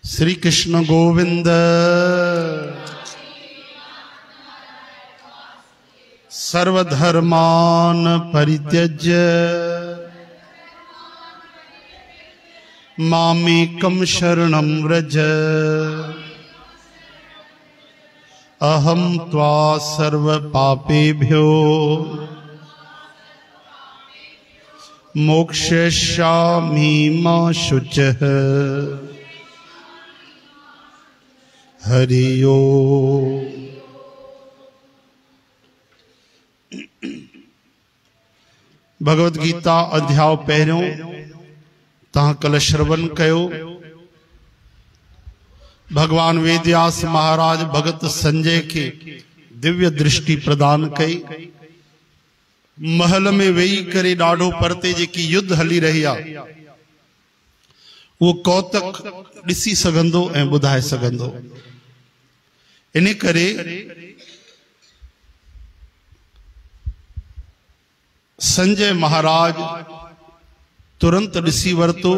श्री कृष्ण गोविंद सर्वधर्मान परित्यज्य मामेकं शरणं व्रज अहं त्वा सर्वपापेभ्यो मोक्षयिष्यामि मा शुचः। हरि ओम। भगवद गीता अध्याय पहिरियों तहां कल श्रवण कयो। भगवान वेदव्यास महाराज भगत संजय के दिव्य दृष्टि प्रदान कई। महल में वेही करे ॾाढो परते जेकी युद्ध हली रही आ वो कौतक ॾिसी सघंदो ऐं ॿुधाए सघंदो। इन करे संजय महाराज तुरंत ॾिसी वरतो।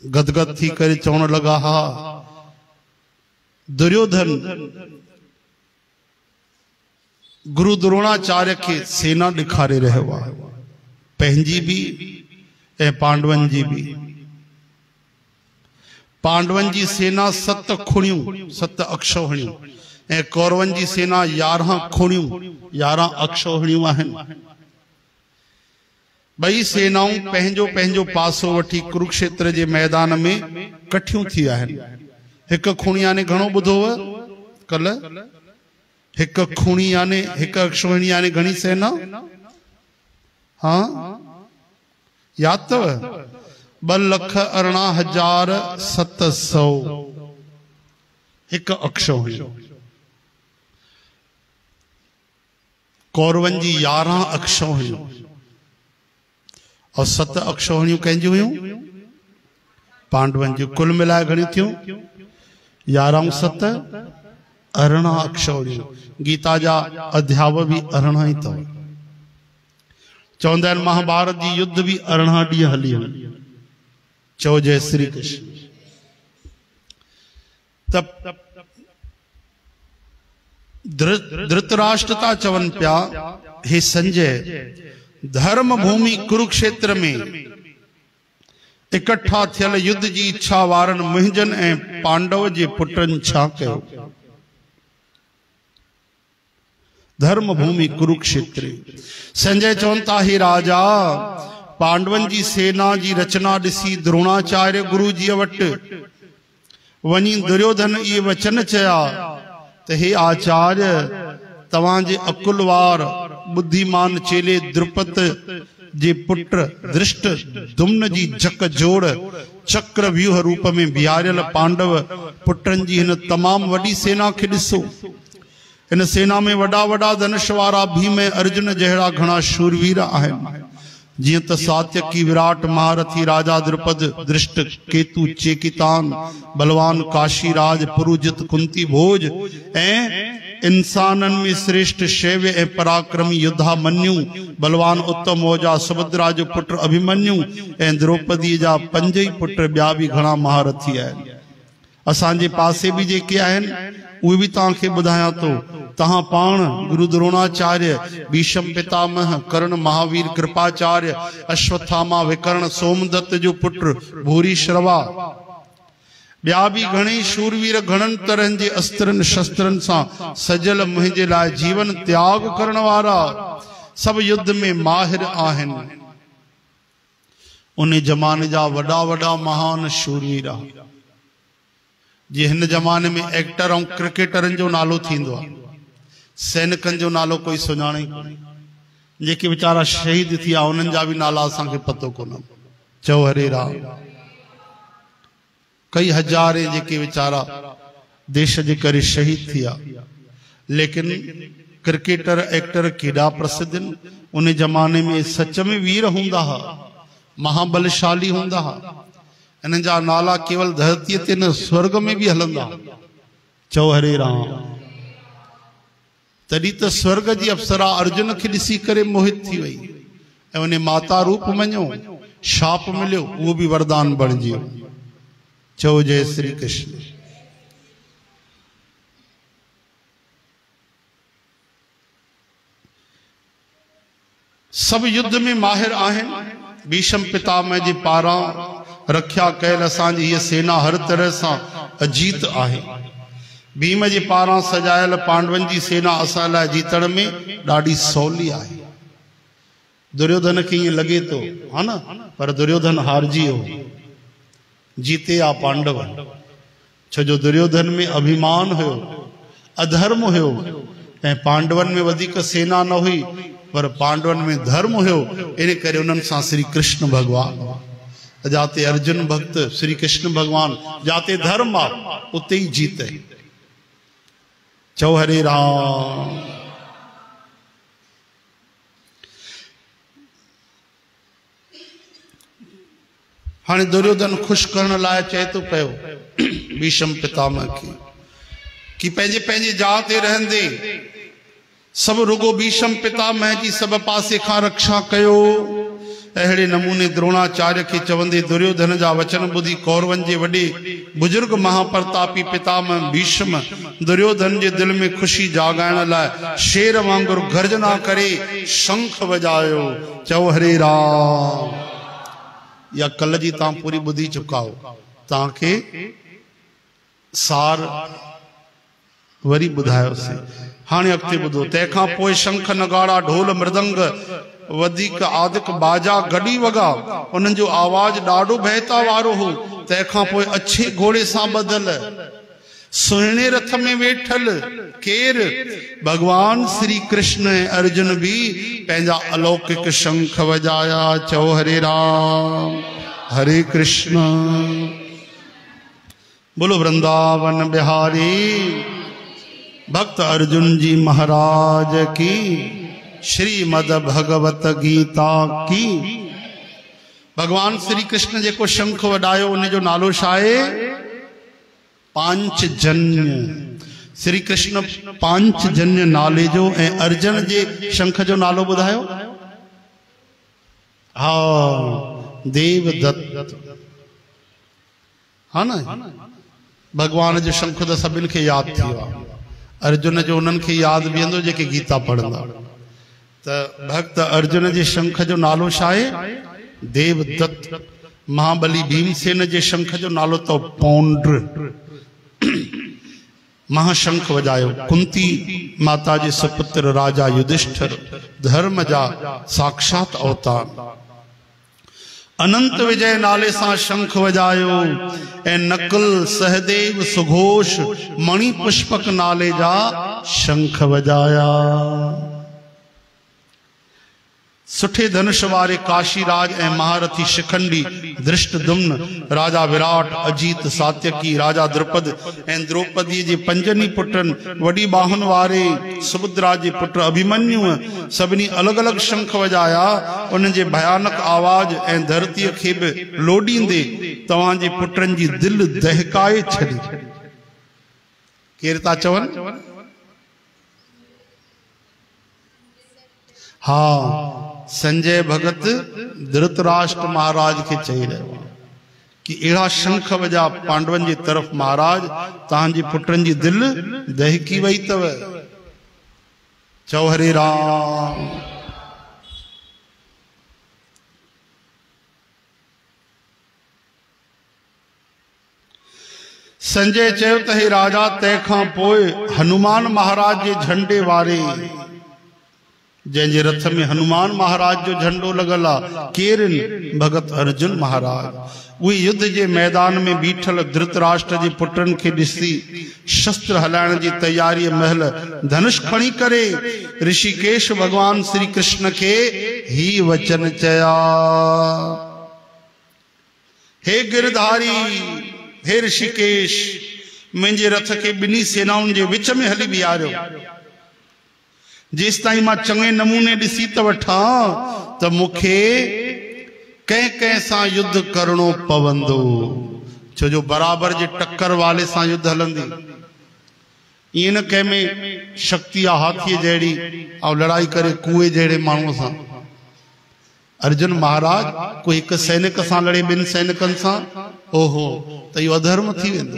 गदगद थी करे चवण लगा, हा दुर्योधन गुरु द्रोणाचार्य के सेना ॾेखारे रहियो आहे, पंहिंजी भी ऐं पांडवन जी भी। पांडवन जी सेना 7 खुणियूं 7 अक्षौहिणियूं ऐं कौरवन जी सेना 11 खुणियूं 11 अक्षौहिणियूं आहिनि। बई सेनाऊं पंहिंजो पंहिंजो पासो वठी कुरुक्षेत्र जे मैदान में कठियूं थी आहिनि। हिक खुणी याने घणो ॿुधो कल, हिक खुणी याने हिक अक्षौहिणी याने घणी सेना? हाँ याद तव 2,18,700 हिक अक्षौहिणी। कौरवन जी 11 अक्षौहिणियूं और 7 अक्षौहिणियूं कंहिंजी हुयूं? पांडवन जी। कुल मिलाए घणी थियूं? 11 7 18 अक्षौहिणियूं। गीता जा अध्याय भी 18 ही अथव। चवंदा आहिनि महाभारत जी युद्ध भी 18 ॾींहं हली हुई। चो जय श्री कृष्ण। तब धृतराष्ट्र चवन पिया, हे संजय, धर्म भूमि कुरुक्षेत्र में इकट्ठा थियल युद्ध जी इच्छा वारन मुहिंजन ऐं पांडव जे पुटन छा कयो? धर्म भूमि कुरुक्षेत्र। संजय चवंता, हे राजा, पांडवन जी सेना जी रचना ॾिसी द्रोणाचार्य गुरु जी वट वञी दुर्योधन ये वचन चया त हे आचार्य, तवांजे अकुलवार बुद्धिमान चेले द्रुपद जे पुत्र दृष्ट दुम्न जी जक जोड़ चक्र व्यूह रूप में बिहारियल पांडव पुत्रन जी हिन तमाम वडी सेना के ॾिसो। इन सेना में वडा वडा धनुष वारा भीम अर्जुन जहिड़ा घणा शूरवीर आहिनि। जीअं त सात्यकी विराट महारथी राजा द्रुपद, दृष्ट केतु चेकितान, बलवान काशीराज, पुरुजित कुंती भोज ऐं इंसानन में श्रेष्ठ शैव्य ऐं पराक्रमी योद्धा मन्यु, बलवान उत्तम ओजा सुभद्रा जो पुत्र अभिमन्यु ऐं द्रौपदी जा 5 ही पुत्र ॿिया भी घणा महारथी आहिनि। असांजे पासे भी जेके आहिनि उहे भी तव्हांखे ॿुधायां थो। तहां पाण गुरु द्रोणाचार्य, भीष्म पितामह, कर्ण महावीर कृपाचार्य, अश्वत्थामा विकर्ण सोमदत्त जो पुत्र भूरिश्रवा, ॿिया भी घणे शूरवीर घणनि तरहनि जे अस्त्रन शस्त्रन सां सजल मुंहिंजे लाइ जीवन त्याग करण वारा सब युद्ध में माहिर आहिनि। उन जमाने जा वडा वडा महान शूरवीर आ। जी हिन जमाने में एक्टर और क्रिकेटरन जो नालो थींदो आहे, सैनिकन जो नालो कोई सुञाणे कोन्हे। जेके बेचारा शहीद थिया उन्हनि जा भी नाला असांखे पतो कोन। चओ हरे राम। कई हज़ारे जेके बेचारा देश जे करे शहीद थिया, लेकिन क्रिकेटर एक्टर केॾा प्रसिद्ध आहिनि। उन जमाने में सच में वीर हूंदा हा, महाबलशाली हूंदा हा। इन जा नाला केवल धरती ते न स्वर्ग में भी हलंदा। चओ हरे राम। तॾहिं त स्वर्ग जी अप्सरा अर्जुन खे ॾिसी करे मोहित थी वई ऐं उन माता रूप मञो, शाप मिलियो, वो भी वरदान बणिजी वियो। चओ जय श्री कृष्ण। सब युद्ध में माहिर आहिनि। भीष्म पितामह जे पारां रख्या कयल असांजी हीअ सेना हर तरह सां अजीत आहे। भीम जे पारां सजायल पांडवनि जी सेना असां लाइ जीतण में ॾाढी सवली आहे। दुर्योधन खे ईअं लॻे थो हा न, पर दुर्योधन हारजी वियो, जीते आ पांडव। छो जो दुर्योधन में अभिमान हुयो, अधर्म हुयो, ऐं पांडवनि में वधीक सेना न हुई, पर पांडवनि में धर्म हुयो। इन करे उन्हनि सां श्री कृष्ण भगवान, जाते अर्जुन भक्त श्री कृष्ण भगवान, जाते धर्म आ उते ही जीते। चौ हरे राम। हाँ दुर्योधन खुश करण लाइ चए तो पयो भीष्म पितामह खे कि पंहिंजे पंहिंजे जाह ते रहंदे सब रुगो भीष्म पितामह जी सब पासे खां रक्षा कयो। अहिड़े नमूने द्रोणाचार्य के चवंदे दुर्योधन जा वचन ॿुधी कौरवनि जे वॾे बुजुर्ग महाप्रतापी पितामह भीष्म दुर्योधन जे दिल में खुशी जागाइण लाइ शेर वांगुरु गर्जना करे शंख वजायो। चओ हरे राम। या कल जी तव्हां पूरी ॿुधी चुका हो, तव्हांखे सार वरी ॿुधायोसीं। हाणे अॻिते ॿुधो। तंहिंखां पोइ शंख नगाड़ा ढोल मृदंग वधीक आदिक बाजा गॾी वॻा, उन्हनि जो आवाज़ ॾाढो बहता वारो हो। तंहिंखां पोइ अच्छे घोड़े सां ॿधल सुहिणे रथ में वेठल केर भगवान श्री कृष्ण ऐं अर्जुन भी पंहिंजा अलौकिक शंख वजाया। चओ हरे राम हरे कृष्ण। बोलो वृंदावन बिहारी भक्त अर्जुन जी महाराज की। श्रीमद भगवत गीता की। भगवान श्री कृष्ण जेको शंख वडायो उन जो नालो छा आहे? पांचजन्य। श्री कृष्ण पांचजन्य नाले जो। ऐं अर्जुन जे शंख जो नालो ॿुधायो? हाँ देवदत्त। हाँ न, भगवान जो शंख तो सभिनि खे यादि थी वियो आहे। अर्जुन जो उन्हनि खे यादि बीहंदो जेके गीता पढ़ंदा। त भक्त अर्जुन जे शंख जो नालो छा आहे? देवदत्त। महाबली भीमसेन जे शंख जो नालो तो पौंड्र। महाशंख वजायो। कुंती माता जे सुपुत्र राजा युधिष्ठिर धर्म जा साक्षात अवतार अनंत विजय नाले सां शंख वजायो। ऐं नकुल सहदेव सुघोष मणि पुष्पक नाले जा शंख वजाया। सुठे धनुष वारे काशीराज ऐं महारथी शिखंडी धृष्टद्युम्न, राजा विराट, अजीत, सात्यकी, राजा द्रुपद ऐं द्रौपदी जे पंजनी पुटनि, वॾी बाहुनि वारे सुभद्रा जे पुट अभिमन्यु सभिनी अलॻि अलॻि शंख वजाया। उन जे भयानक आवाज़ ऐं धरतीअ खे बि लोॾींदे तव्हांजे पुटनि जी दिलि दहकाए छॾी। केरु था चवनि? हाँ संजय भगत धृतराष्ट्र महाराज के चई रहियो कि अहिड़ा शंख वजा पांडवनि जी तरफ़ महाराज तव्हांजे पुटनि जी दिलि दहकी वई अथव। चओ हरे राम। संजय चयो त हे राजा, तंहिंखां पोइ हनुमान महाराज जे झंडे वारे जंहिंजे रथ में हनुमान महाराज जो झंडो लगल आहे केरनि? भगत अर्जुन महाराज। उहे युद्ध जे मैदान में बीठल धृतराष्ट्र जे पुटनि खे ॾिसी शस्त्र हलाइण जी तैयारीअ महल धनुष खणी करे ऋषिकेश भगवान श्री कृष्ण के ही वचन चया। हे गिरधारी, हे ऋषिकेश, मुंहिंजे रथ के ॿिन्ही सेनाउनि जे विच में हली बीहारियो। जेस ताईं मां चङे नमूने ॾिसी त वठां त मूंखे कंहिं कंहिं सां युद्ध करणो पवंदो। छो जो बराबर जे टक्कर वाले सां युद्ध हलंदी। ईअं न कंहिं में शक्ति आहे हाथीअ जहिड़ी ऐं लड़ाई करे कुए जहिड़े माण्हूअ सां। अर्जुन महाराज कोई हिकु सैनिक सां लड़े, ॿिनि सैनिकनि सां ओहो तो यो अधर्म थी वेंदो।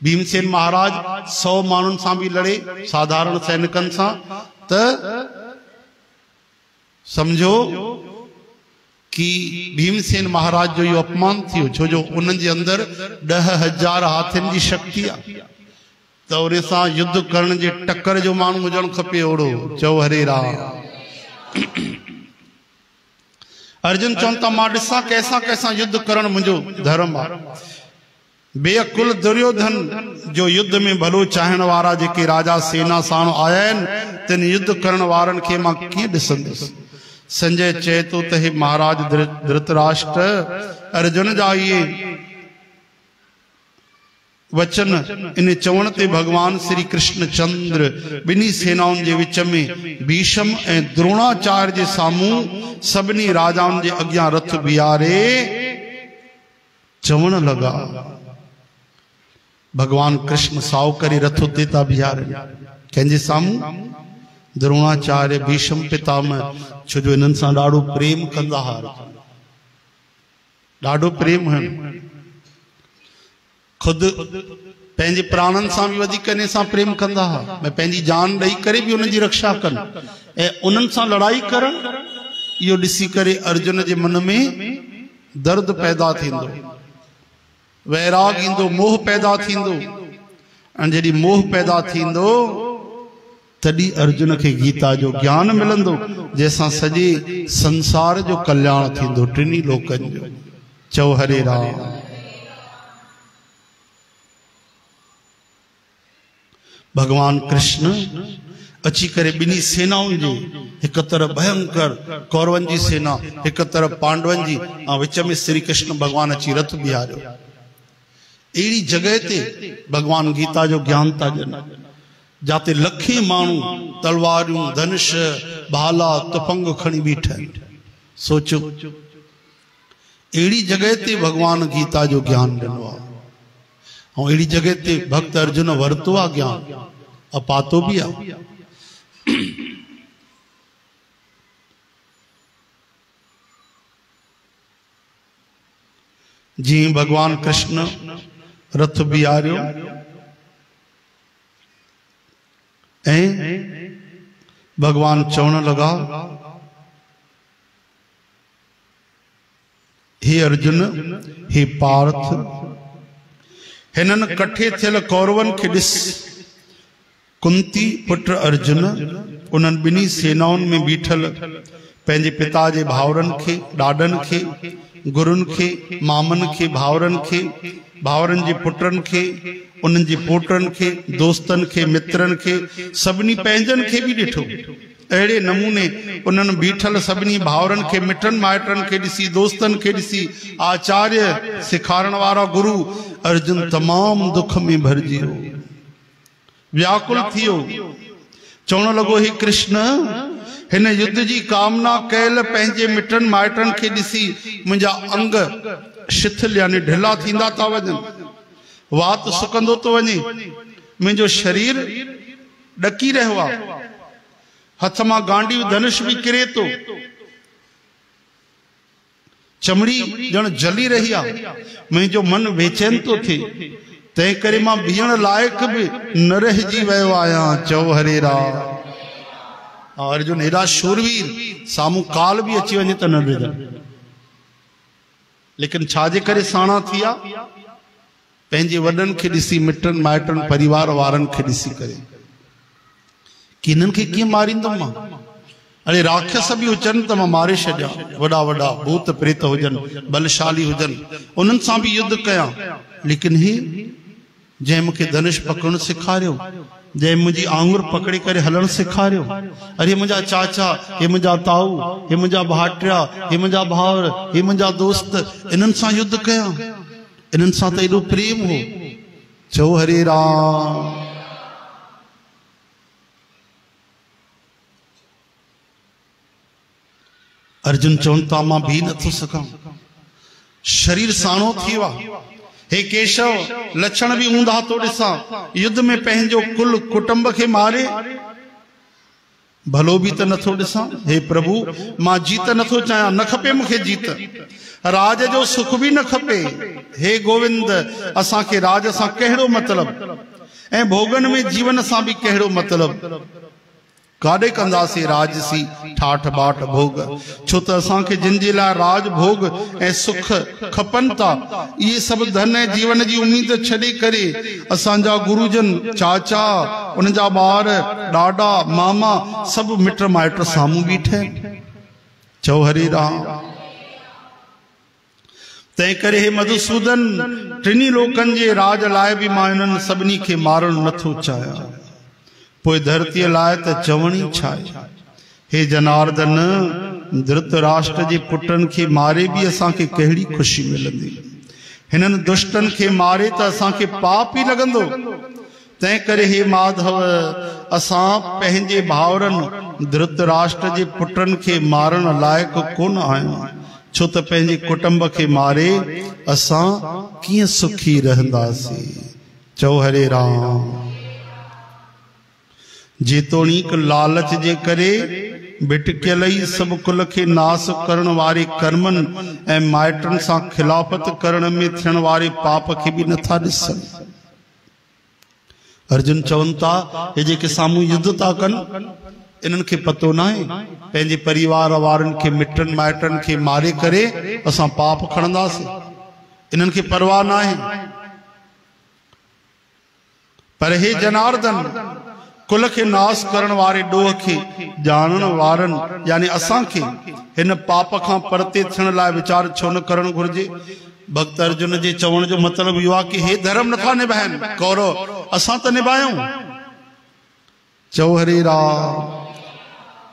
भीमसेन महाराज 100 माण्हुनि सां भी लड़े, साधारण सैनिकनि सां, त समझो कि भीमसेन महाराज जो यो अपमान थियो, छो जो उन्हनि जे अंदर 10,000 हाथियुनि जी शक्ति आ, तो उन सां युद्ध करण जे टक्कर जो माण्हू हुजणु खपे ओड़ो। चओ हरे राम। अर्जुन चवनि था मां ॾिसां कैसा कैसा युद्ध करण मुंहिंजो धर्म आहे। बेअकुल दुर्योधन जो युद्ध में भलो चाहण वारा जेके राजा सेना साण आया आहिनि, तिन युद्ध करण वारनि खे मां कीअं ॾिसंदुसि। संजय चए थो त हे महाराज धृतराष्ट्र, अर्जुन जा इहे वचन इन चवण ते भगवान श्री कृष्ण चंद्र ॿिन्ही सेनाउनि जे विच में भीष्म ऐं द्रोणाचार्य जे साम्हूं सभिनी राजाउनि जे अॻियां रथ बीहारे चवण लॻा। भगवान कृष्ण साओ करे रथ उते था बीहारनि, कंहिंजे साम्हूं? द्रोणाचार्य भीष्म पितामह, छो जो इन्हनि सां ॾाढो प्रेम कंदा हुआ, ॾाढो प्रेम हुयनि। खुद पंहिंजे प्राणनि सां भी वधीक इन सां प्रेम कंदा हुआ, मैं पंहिंजी जान ॾेई करे भी उन्हनि जी रक्षा कनि ऐं उन्हनि सां लड़ाई करण। इहो ॾिसी करे अर्जुन जे मन में दर्द पैदा थींदो, वैराग ईंदो, मोह पैदा थींदो। ऐं जॾहिं मोह पैदा थींदो तॾहिं अर्जुन खे गीता जो ज्ञान मिलंदो, जंहिंसां सॼे संसार जो कल्याण थींदो, टिनी लोकनि जो। चओ हरे राम। भगवान कृष्ण अची करे ॿिन्ही सेनाउनि जे, हिक तरफ़ भयंकर कौरवनि जी सेना, हिक तरफ़ पांडवनि जी, ऐं विच में श्री कृष्ण भगवान अची रथ बीहारियो। अहिड़ी जगह ते भगवान गीता जो ज्ञान था ॾियनि, जाते लखे माण्हू तलवारियूं, धनुष, भाला, तुफंग खणी बीठा आहिनि। सोचो अहिड़ी जगह ते भगवान गीता जो ज्ञान ॾिनो आहे, ऐं अहिड़ी जगह ते भक्त अर्जुन वरतो आहे ज्ञान, अपातो भी आहे। जी भगवान कृष्ण रथ बीहारियो ऐं भगवान चवण लगा, हे अर्जुन, हे पार्थ, हिननि कठे थियल कौरवनि खे ॾिस। कुंती पुत्र अर्जुन उन्हनि ॿिन्ही सेनाउनि में बीठल पंहिंजे पिता जे भाउरनि खे, ॾाॾनि खे, गुरुनि खे, मामनि खे, भाउरनि खे, भाउरनि जे पुटनि खे, उन्हनि जे पोटनि खे, दोस्तनि खे, मित्रनि खे, सभिनी पंहिंजनि खे भी ॾिठो। अहिड़े नमूने उन्हनि बीठल सभिनी भाउरनि खे, मिटनि माइटनि खे ॾिसी, दोस्तनि खे ॾिसी, आचार्य सिखारण वारा गुरु, अर्जुन तमाम दुख में भरजी वियो, व्याकुल थियो। चवण लॻो, हे कृष्ण, हिन युद्ध जी कामना कयल पंहिंजे मिटनि माइटनि खे ॾिसी मुंहिंजा अंग शिथिल यानी ढिला थींदा था वञनि, वात सुकंदो थो वञे, मुंहिंजो शरीर ॾकी रहियो आहे, हथ मां गांडी धनुष भी किरे थो, चमड़ी ॼण जली रही आहे, मुंहिंजो मन बेचैन थो थिए, तंहिं करे मां बीहण लायक भी न रहिजी वियो आहियां। चओ हरे राम। अर्जुन हेॾा शूरवीर, साम्हूं काल भी अची वञे त न ॾिजनि, लेकिन छाजे करे साणा थिया? पंहिंजे वॾनि खे ॾिसी, मिटनि माइटनि परिवार वारनि खे ॾिसी करे कि हिननि खे कीअं मारींदुमि मां? अरे राक्षस भी हुजनि त मां मारे छॾियां, वॾा वॾा भूत प्रेत हुजनि, बलशाली हुजनि, उन्हनि सां भी युद्ध कयां, लेकिन ही जंहिं मूंखे धनुष पकड़णु सेखारियो, जंहिं मुंहिंजी आंगुर पकड़े करे हलणु सेखारियो, अरे मुंहिंजा चाचा, हे मुंहिंजा ताऊ, हे मुंहिंजा भाटिया, हे मुंहिंजा भाउर, हे मुंहिंजा दोस्त, इन्हनि सां युद्ध कयां, इन्हनि सां त एॾो प्रेम हो। चओ हरे राम। अर्जुन चवनि था मां भी नथो सघां, शरीर साणो थी वियो आहे। हे केशव, लक्षण भी हूंदा तो ॾिसां, युद्ध में पंहिंजो कुल कुटुंब खे मारे, भलो भी त नथो ॾिसां। हे प्रभु, मां जीत नथो चाहियां, न खपे मूंखे जीत। राज जो सुख भी न खपे। हे गोविंद असा के राज सां कहिड़ो मतलब ऐं भोगन में जीवन सां भी कहिड़ो मतलब। काॾे कंदासीं राजसी ठाठ बाट भोग, छो त असांखे जिन जे लाइ राज भोग ऐं सुख खपनि था, इहे सभु धन ऐं जीवन जी उम्मीद छॾे करे असांजा गुरुजन चाचा, उनजा ॿार, ॾाॾा, मामा सभु मिट माइट साम्हूं बीठा आहिनि। चओ हरे राम। तंहिं करे हे मधुसूदन, टिनी लोकनि जे राज लाइ बि मां इन्हनि सभिनी खे मारणु नथो चाहियां, पोइ धरतीअ लाइ त चवणी छा आहे। हे जनार्दन, धृतराष्ट्र जे पुटनि खे मारे बि असांखे कहिड़ी ख़ुशी मिलंदी, हिननि दुष्टनि खे मारे त असांखे पाप ई लॻंदो। तंहिं करे हे माधव, असां पंहिंजे भाउरनि धृतराष्ट्र जे पुटनि खे मारण लाइक़ कोन आहियूं, छो त पंहिंजे कुटुंब खे मारे असां कीअं सुखी रहंदासीं। चओ हरे राम। जेतोणीक लालच जे करे भिटकियल ई सभु कुल खे नास करण वारे कर्मनि ऐं माइटनि सां खिलाफत करण में थियण वारे पाप खे बि नथा ॾिसनि। अर्जुन चवनि था, हे जेके साम्हूं युद्ध था कनि, इन्हनि खे पतो न आहे पंहिंजे परिवार वारनि खे, मिटनि माइटनि खे मारे करे असां पाप खणंदासीं, इन्हनि खे परवाह न आहे। पर हे जनार्दन, कुल के नाश करण वारे डोह के जानण वारन यानी असां के हिन पाप खां परते थियण लाइ वीचार छो न करण घुर्जे। भक्त अर्जुन जे चवण जो मतलब इहो आहे कि हे धर्म नथा निभाइनि कौरव, असां त निभायूं। चओ हरे राम।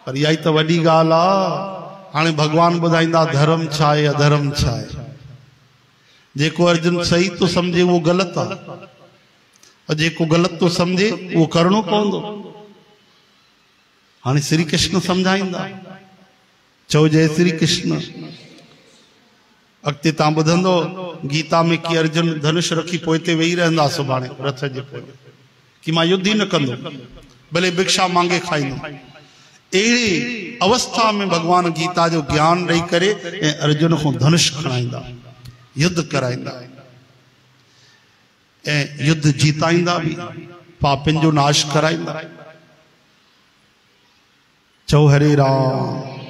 पर इहा ई त वॾी ॻाल्हि आहे। हाणे भगवान ॿुधाईंदा धर्म छा आहे अधर्म छा आहे। जेको अर्जुन सही तो समझे वो गलत आहे, और जेको गलत तो समझे वो करणो पवंदो। हाणे श्री कृष्ण समझाईंदा। चओ जय श्री कृष्ण। अॻिते तव्हां ॿुधंदो गीता में कि अर्जुन धनुष रखी पोइ ते वेही रहंदा सुभाणे रथ जे पोइ, कि मां युद्ध ही न कंदो, भले भिक्षा मांगे खाईंदो। अहिड़ी अवस्था में भगवान गीता जो ज्ञान ॾेई करे ऐं अर्जुन खां धनुष खणाईंदा, युद्ध कराईंदा ऐं युद्ध जीताईंदा भी, पापिन जो नाश कराईंदा। चओ हरे राम।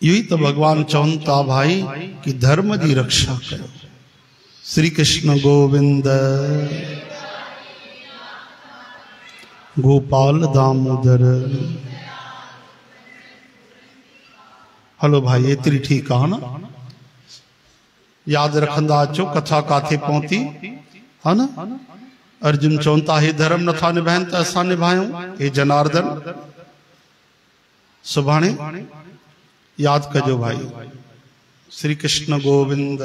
इहो ई तो भगवान चवनि था भाई कि धर्म की रक्षा करो। श्री कृष्ण गोविंद गोपाल दामोदर। हलो भाई एतरी ठीक है ना, याद रखंदा अचो कथा काथे पहुती है ना। अर्जुन चवनि था हे धर्म नथा निभाइनि त असां निभायूं। हे जनार्दन सुभाणे याद कजो भाई। श्री कृष्ण गोविंद।